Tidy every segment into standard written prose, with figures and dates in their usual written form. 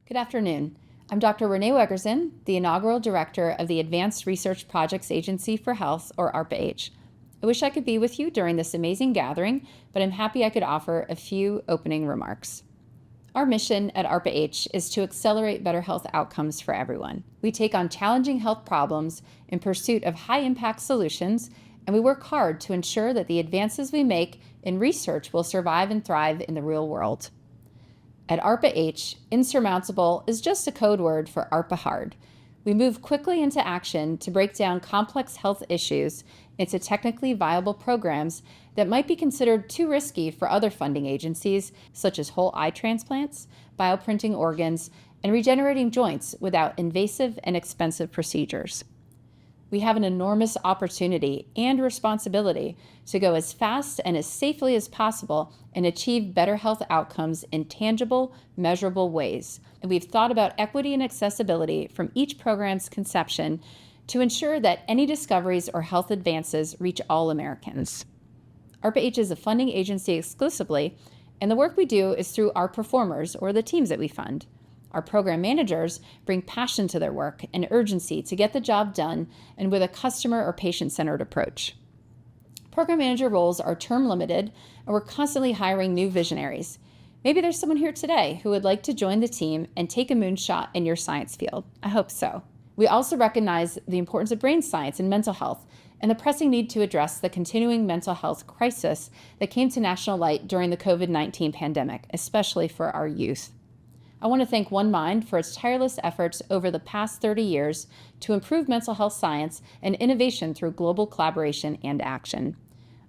Good afternoon. I'm Dr. Renee Wegerson, the inaugural director of the Advanced Research Projects Agency for Health, or ARPA-H. I wish I could be with you during this amazing gathering, but I'm happy I could offer a few opening remarks. Our mission at ARPA-H is to accelerate better health outcomes for everyone. We take on challenging health problems in pursuit of high-impact solutions, and we work hard to ensure that the advances we make in research will survive and thrive in the real world. At ARPA-H, insurmountable is just a code word for ARPA-Hard. We move quickly into action to break down complex health issues into technically viable programs that might be considered too risky for other funding agencies, such as whole eye transplants, bioprinting organs, and regenerating joints without invasive and expensive procedures. We have an enormous opportunity and responsibility to go as fast and as safely as possible and achieve better health outcomes in tangible, measurable ways. And we've thought about equity and accessibility from each program's conception to ensure that any discoveries or health advances reach all Americans. ARPA-H is a funding agency exclusively, and the work we do is through our performers, or the teams that we fund. Our program managers bring passion to their work and urgency to get the job done, and with a customer or patient-centered approach. Program manager roles are term limited, and we're constantly hiring new visionaries. Maybe there's someone here today who would like to join the team and take a moonshot in your science field. I hope so. We also recognize the importance of brain science and mental health, and the pressing need to address the continuing mental health crisis that came to national light during the COVID-19 pandemic, especially for our youth. I want to thank One Mind for its tireless efforts over the past 30 years to improve mental health science and innovation through global collaboration and action.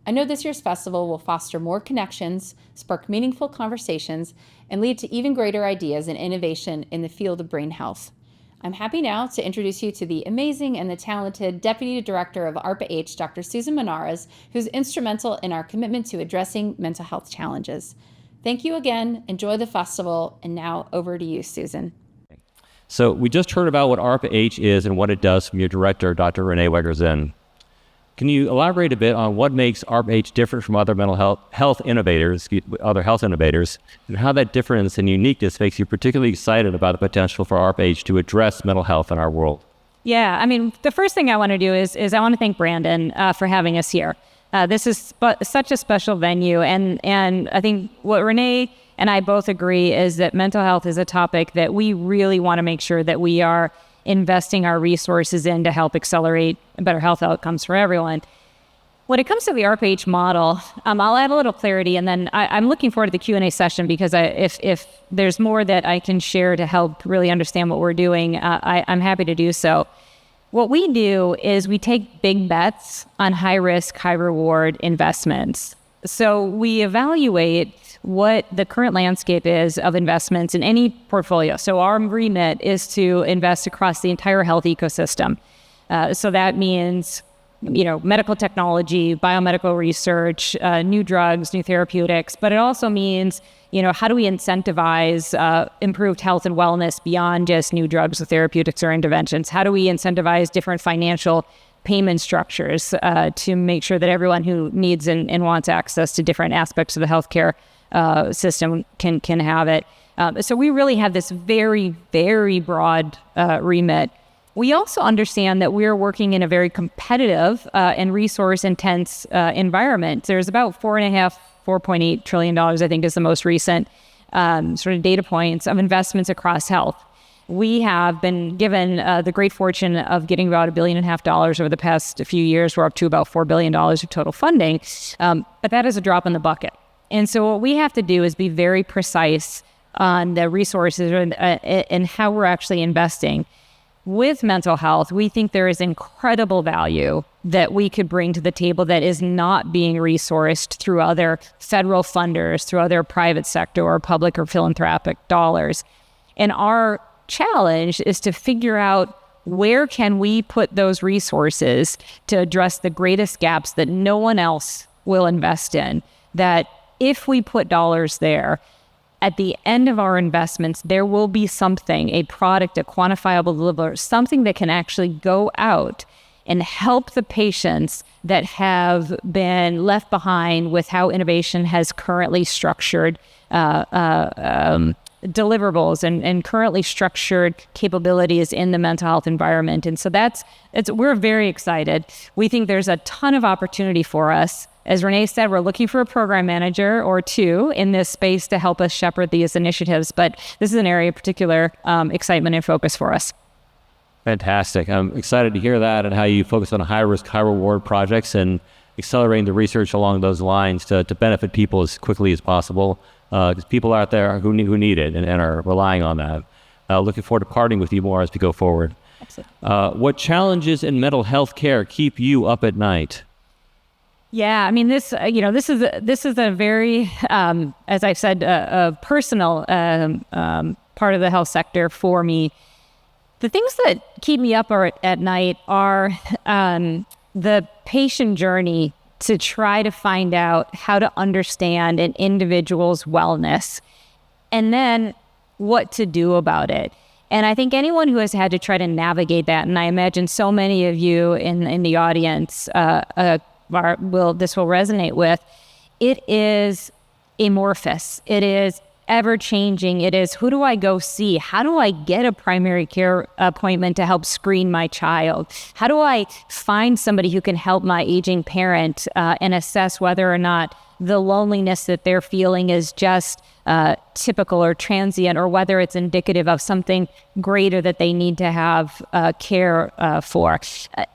I know this year's festival will foster more connections, spark meaningful conversations, and lead to even greater ideas and innovation in the field of brain health. I'm happy now to introduce you to the amazing and the talented Deputy Director of ARPA-H, Dr. Susan Monarez, who's instrumental in our commitment to addressing mental health challenges. Thank you again. Enjoy the festival. And now over to you, Susan. So we just heard about what ARPA-H is and what it does from your director, Dr. Renee Wegerson. Can you elaborate a bit on what makes ARPA-H different from other health innovators, and how that difference and uniqueness makes you particularly excited about the potential for ARPA-H to address mental health in our world? Yeah, I mean, the first thing I want to do is I want to thank Brandon for having us here. This is such a special venue, and I think what Renee and I both agree is that mental health is a topic that we really want to make sure that we are investing our resources in to help accelerate better health outcomes for everyone. When it comes to the ARPA-H model, I'll add a little clarity, and then I'm looking forward to the Q&A session because if there's more that I can share to help really understand what we're doing, I'm happy to do so. What we do is we take big bets on high-risk, high-reward investments. So we evaluate what the current landscape is of investments in any portfolio. So our remit is to invest across the entire health ecosystem. So that means, medical technology, biomedical research, new drugs, new therapeutics, but it also means, how do we incentivize improved health and wellness beyond just new drugs or therapeutics or interventions? How do we incentivize different financial payment structures to make sure that everyone who needs and wants access to different aspects of the healthcare system can have it? So we really have this very, very broad remit. We also understand that we're working in a very competitive and resource-intense environment. There's about $4.8 trillion, I think, is the most recent sort of data points of investments across health. We have been given the great fortune of getting about $1.5 billion over the past few years. We're up to about $4 billion of total funding, but that is a drop in the bucket. And so what we have to do is be very precise on the resources and how we're actually investing. With mental health, we think there is incredible value that we could bring to the table that is not being resourced through other federal funders, through other private sector or public or philanthropic dollars. And our challenge is to figure out where can we put those resources to address the greatest gaps that no one else will invest in, that if we put dollars there, at the end of our investments, there will be something, a product, a quantifiable deliverable, something that can actually go out and help the patients that have been left behind with how innovation has currently structured deliverables and currently structured capabilities in the mental health environment. And so we're very excited. We think there's a ton of opportunity for us. As Renee said, we're looking for a program manager or two in this space to help us shepherd these initiatives. But this is an area of particular excitement and focus for us. Fantastic. I'm excited to hear that and how you focus on high-risk, high-reward projects and accelerating the research along those lines to benefit people as quickly as possible, because people out there who need it and are relying on that. Looking forward to partnering with you more as we go forward. Absolutely. What challenges in mental health care keep you up at night? Yeah, I mean, this is a very, as I've said, a personal part of the health sector for me. The things that keep me up at night are the patient journey to try to find out how to understand an individual's wellness and then what to do about it. And I think anyone who has had to try to navigate that, and I imagine so many of you in the audience this will resonate with, it is amorphous. It is ever-changing. It is, who do I go see? How do I get a primary care appointment to help screen my child? How do I find somebody who can help my aging parent and assess whether or not the loneliness that they're feeling is just typical or transient, or whether it's indicative of something greater that they need to have care for?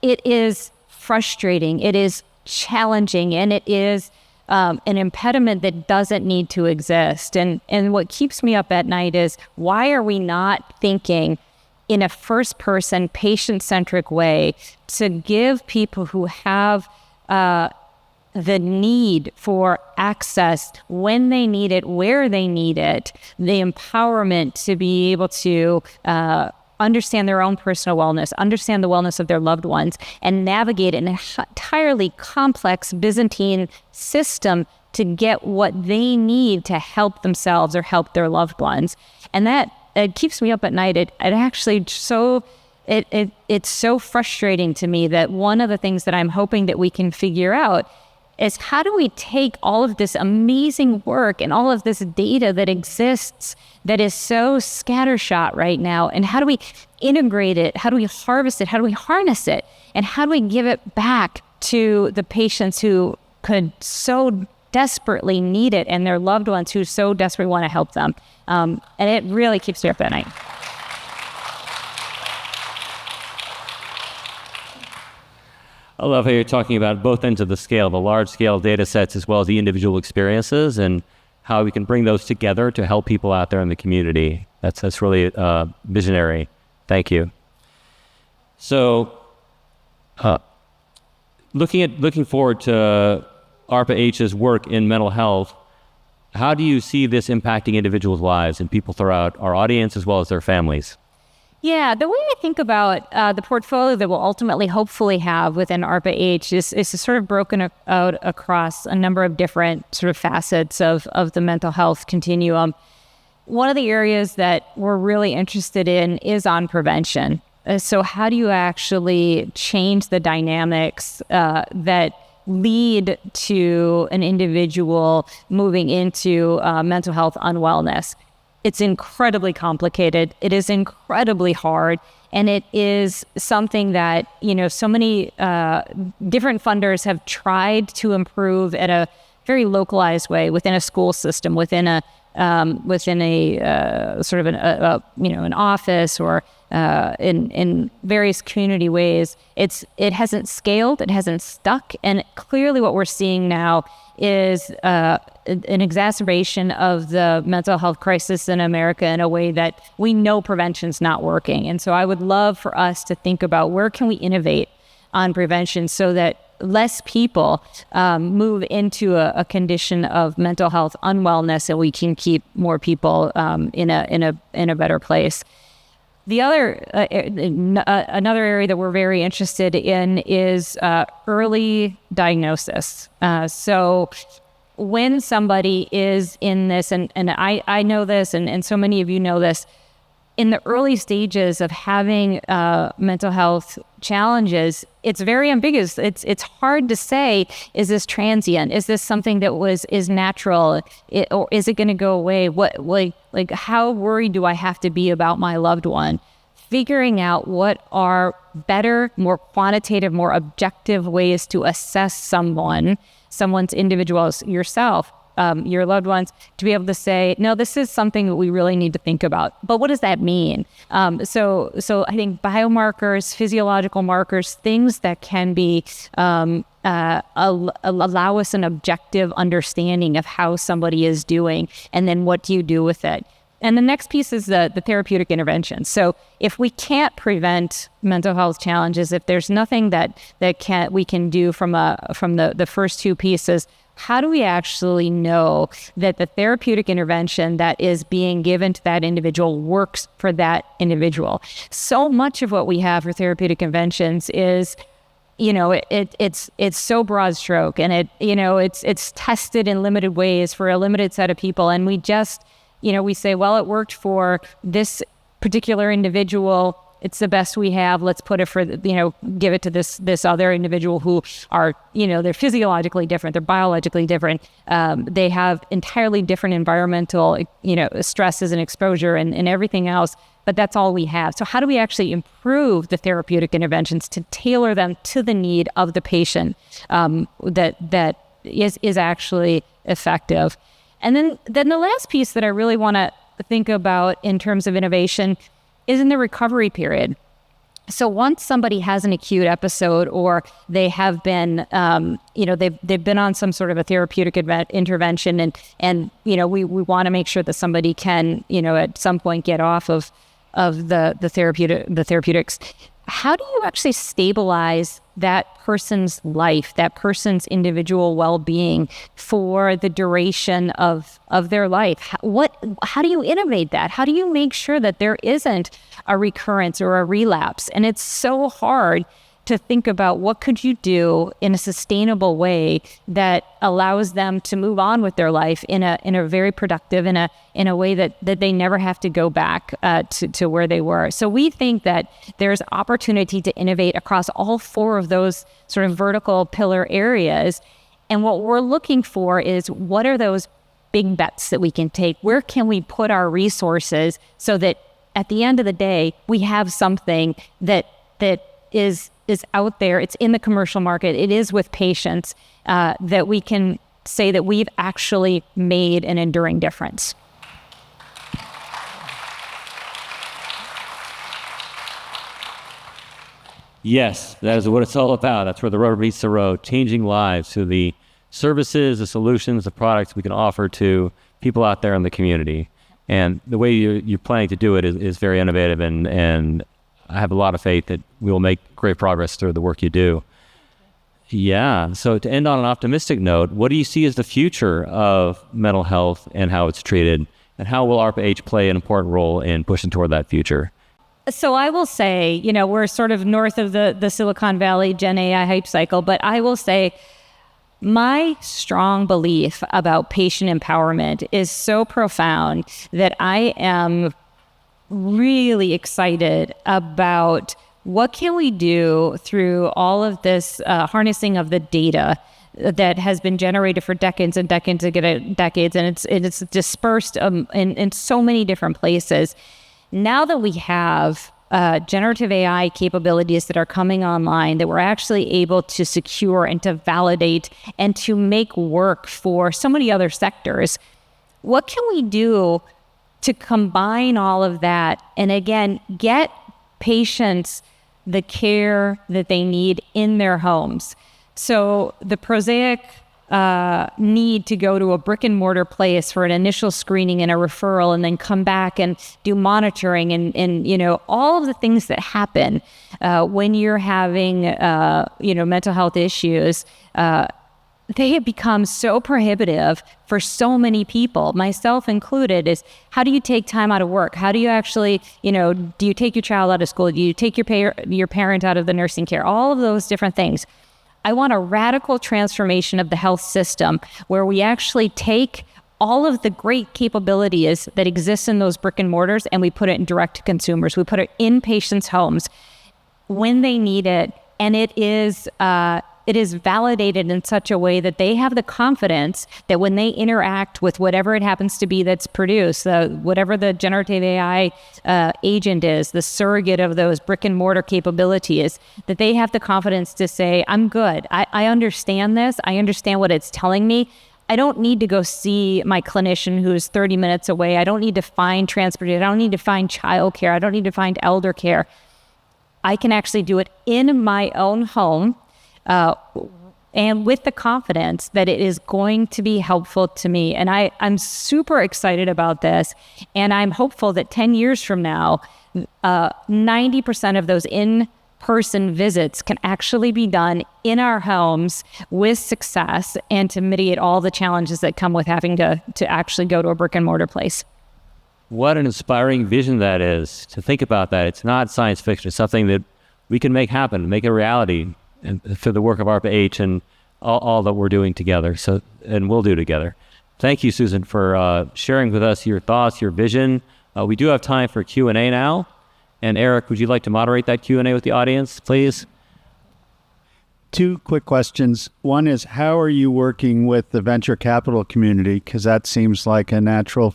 It is frustrating. It is challenging, and it is an impediment that doesn't need to exist. And what keeps me up at night is, why are we not thinking in a first-person, patient-centric way to give people who have the need for access when they need it, where they need it, the empowerment to be able to understand their own personal wellness, understand the wellness of their loved ones, and navigate an entirely complex Byzantine system to get what they need to help themselves or help their loved ones. And that, it keeps me up at night. It's so frustrating to me that one of the things that I'm hoping that we can figure out is, how do we take all of this amazing work and all of this data that exists that is so scattershot right now, and how do we integrate it? How do we harvest it? How do we harness it? And how do we give it back to the patients who could so desperately need it, and their loved ones who so desperately want to help them? And it really keeps me up at night. I love how you're talking about both ends of the scale, the large scale data sets as well as the individual experiences, and how we can bring those together to help people out there in the community. That's really visionary. Thank you. So looking forward to ARPA-H's work in mental health, how do you see this impacting individuals' lives and people throughout our audience as well as their families? Yeah, the way I think about the portfolio that we'll ultimately hopefully have within ARPA-H is sort of broken out across a number of different sort of facets of the mental health continuum. One of the areas that we're really interested in is on prevention. So how do you actually change the dynamics that lead to an individual moving into mental health unwellness? It's incredibly complicated. It is incredibly hard. And it is something that, so many different funders have tried to improve at a very localized way within a school system, within a sort of an office, or in various community ways. It hasn't scaled. It hasn't stuck. And clearly what we're seeing now is an exacerbation of the mental health crisis in America in a way that we know prevention's not working. And so I would love for us to think about, where can we innovate on prevention so that less people move into a condition of mental health unwellness, and we can keep more people in a better place. The other another area that we're very interested in is early diagnosis. So when somebody is in this, and I know this, and so many of you know this, in the early stages of having mental health challenges, it's very ambiguous. It's hard to say, is this transient? Is this something that is natural? Or is it going to go away? Like how worried do I have to be about my loved one? Figuring out what are better, more quantitative, more objective ways to assess someone's individual, yourself, your loved ones, to be able to say, no, this is something that we really need to think about. But what does that mean? So I think biomarkers, physiological markers, things that can be allow us an objective understanding of how somebody is doing, and then what do you do with it? And the next piece is the therapeutic intervention. So if we can't prevent mental health challenges, if there's nothing that we can do from the first two pieces, how do we actually know that the therapeutic intervention that is being given to that individual works for that individual? So much of what we have for therapeutic interventions is, it's so broad stroke, and it's tested in limited ways for a limited set of people, and we just we say, well, it worked for this particular individual. It's the best we have. Let's put it for, give it to this other individual who are, they're physiologically different. They're biologically different. They have entirely different environmental, stresses and exposure and everything else. But that's all we have. So how do we actually improve the therapeutic interventions to tailor them to the need of the patient that is actually effective? And then the last piece that I really want to think about in terms of innovation is in the recovery period. So once somebody has an acute episode, or they have been, they've been on some sort of a therapeutic intervention, and we want to make sure that somebody can, at some point get off of the therapeutics. How do you actually stabilize that person's life, that person's individual well-being for the duration of their life? How do you innovate that? How do you make sure that there isn't a recurrence or a relapse? And it's so hard to think about what could you do in a sustainable way that allows them to move on with their life in a very productive, in a way that they never have to go back to where they were. So we think that there's opportunity to innovate across all four of those sort of vertical pillar areas. And what we're looking for is, what are those big bets that we can take? Where can we put our resources so that at the end of the day, we have something that is out there, it's in the commercial market, it is with patients, that we can say that we've actually made an enduring difference. Yes, that is what it's all about. That's where the rubber meets the road, changing lives through the services, the solutions, the products we can offer to people out there in the community. And the way you're planning to do it is very innovative, and I have a lot of faith that we will make great progress through the work you do. Yeah. So to end on an optimistic note, what do you see as the future of mental health and how it's treated? And how will ARPA-H play an important role in pushing toward that future? So I will say, we're sort of north of the Silicon Valley Gen AI hype cycle, but I will say my strong belief about patient empowerment is so profound that I am really excited about what can we do through all of this harnessing of the data that has been generated for decades and decades and decades, and it's dispersed in so many different places. Now that we have generative AI capabilities that are coming online, that we're actually able to secure and to validate and to make work for so many other sectors, what can we do to combine all of that and, again, get patients the care that they need in their homes? So the prosaic need to go to a brick and mortar place for an initial screening and a referral, and then come back and do monitoring and all of the things that happen when you're having mental health issues, they have become so prohibitive for so many people, myself included. Is how do you take time out of work? How do you actually, do you take your child out of school? Do you take your parent out of the nursing care? All of those different things. I want a radical transformation of the health system where we actually take all of the great capabilities that exist in those brick and mortars, and we put it in direct to consumers. We put it in patients' homes when they need it, and it is validated in such a way that they have the confidence that when they interact with whatever it happens to be that's produced, whatever the generative AI agent is, the surrogate of those brick and mortar capabilities, that they have the confidence to say, I'm good. I understand this. I understand what it's telling me. I don't need to go see my clinician who's 30 minutes away. I don't need to find transportation. I don't need to find childcare. I don't need to find elder care. I can actually do it in my own home, and with the confidence that it is going to be helpful to me. And I'm super excited about this. And I'm hopeful that 10 years from now, 90% of those in-person visits can actually be done in our homes with success, and to mitigate all the challenges that come with having to actually go to a brick and mortar place. What an inspiring vision that is, to think about that. It's not science fiction. It's something that we can make happen, make a reality, and through the work of ARPA-H and all that we're doing together, and we'll do together. Thank you, Susan, for sharing with us your thoughts, your vision. We do have time for Q&A now. And Eric, would you like to moderate that Q&A with the audience, please? Two quick questions. One is, how are you working with the venture capital community? Because that seems like a natural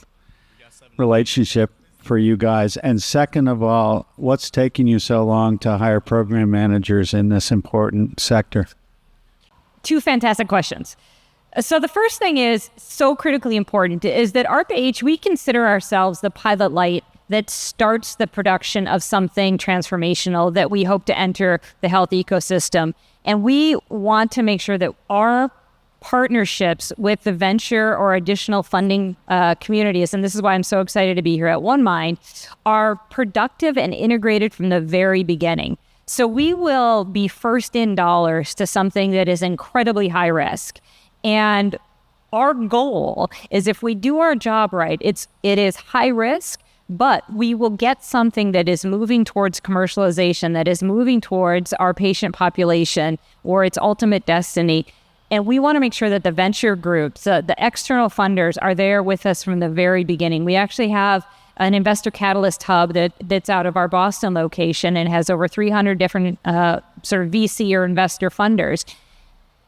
relationship for you guys. And second of all, what's taking you so long to hire program managers in this important sector? Two fantastic questions. So the first thing is so critically important is that ARPA-H, we consider ourselves the pilot light that starts the production of something transformational that we hope to enter the health ecosystem. And we want to make sure that our partnerships with the venture or additional funding communities, and this is why I'm so excited to be here at OneMind, are productive and integrated from the very beginning. So we will be first in dollars to something that is incredibly high risk. And our goal is, if we do our job right, it is high risk, but we will get something that is moving towards commercialization, that is moving towards our patient population or its ultimate destiny. And we want to make sure that the venture groups, the external funders, are there with us from the very beginning. We actually have an investor catalyst hub that's out of our Boston location and has over 300 different sort of VC or investor funders.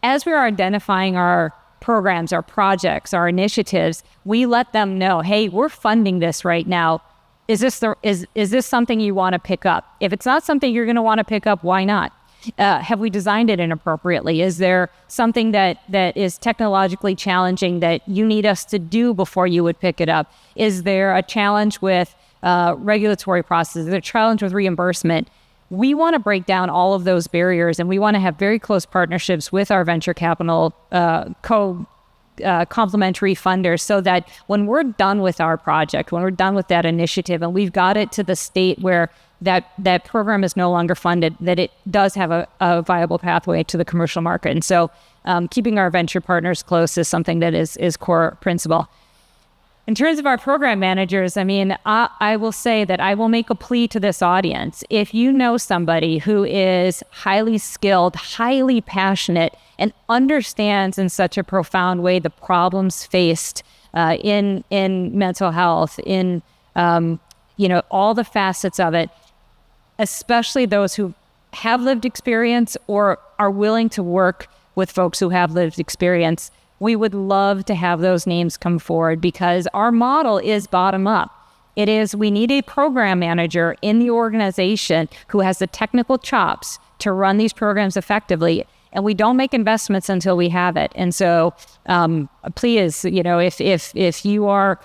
As we are identifying our programs, our projects, our initiatives, we let them know, hey, we're funding this right now. Is this something you want to pick up? If it's not something you're going to want to pick up, why not? Have we designed it inappropriately? Is there something that is technologically challenging that you need us to do before you would pick it up? Is there a challenge with regulatory processes? Is there a challenge with reimbursement? We want to break down all of those barriers, and we want to have very close partnerships with our venture capital complementary funders, so that when we're done with our project, when we're done with that initiative, and we've got it to the state where that program is no longer funded, that it does have a viable pathway to the commercial market. And so keeping our venture partners close is something that is core principle. In terms of our program managers, I mean, I will say that I will make a plea to this audience. If you know somebody who is highly skilled, highly passionate, and understands in such a profound way the problems faced in mental health, in all the facets of it, especially those who have lived experience or are willing to work with folks who have lived experience, we would love to have those names come forward, because our model is bottom up. It is, we need a program manager in the organization who has the technical chops to run these programs effectively, and we don't make investments until we have it. And so please, if you are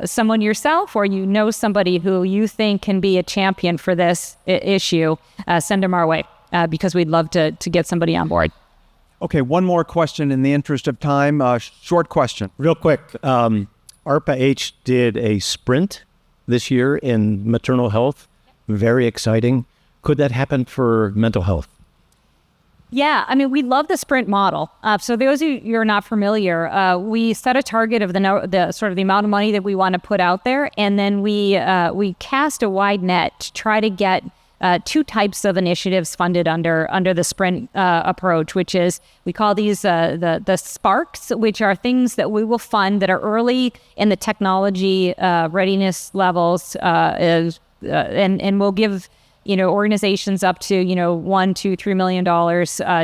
someone yourself, or you know somebody who you think can be a champion for this issue, send them our way, because we'd love to get somebody on board. Okay, one more question in the interest of time. Short question. Real quick, ARPA-H did a sprint this year in maternal health. Very exciting. Could that happen for mental health? Yeah, I mean, we love the sprint model. So those of you who are not familiar, we set a target of the sort of the amount of money that we want to put out there, and then we cast a wide net to try to get two types of initiatives funded under the sprint approach, which is we call these the sparks, which are things that we will fund that are early in the technology readiness levels, and we'll give organizations up to $1, $2, $3 million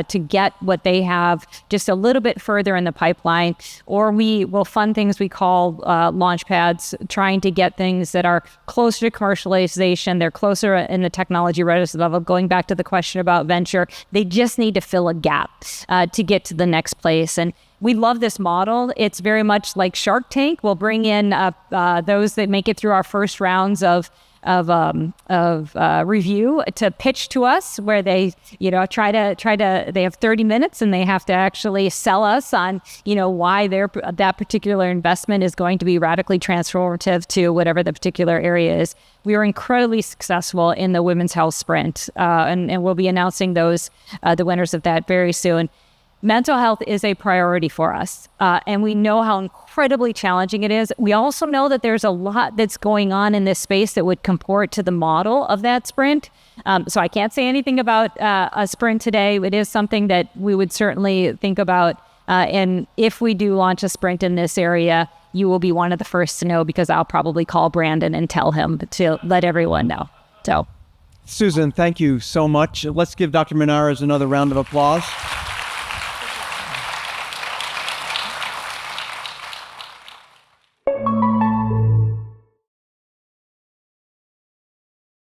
to get what they have just a little bit further in the pipeline. Or we will fund things we call launch pads, trying to get things that are closer to commercialization. They're closer in the technology readiness level. Going back to the question about venture, they just need to fill a gap to get to the next place. And we love this model. It's very much like Shark Tank. We'll bring in those that make it through our first rounds of review to pitch to us, where they try to they have 30 minutes and they have to actually sell us on why that particular investment is going to be radically transformative to whatever the particular area is. We were incredibly successful in the Women's Health Sprint, and we'll be announcing those the winners of that very soon. Mental health is a priority for us, and we know how incredibly challenging it is. We also know that there's a lot that's going on in this space that would comport to the model of that sprint. So I can't say anything about a sprint today. It is something that we would certainly think about. And if we do launch a sprint in this area, you will be one of the first to know, because I'll probably call Brandon and tell him to let everyone know. So, Susan, thank you so much. Let's give Dr. Monarez another round of applause.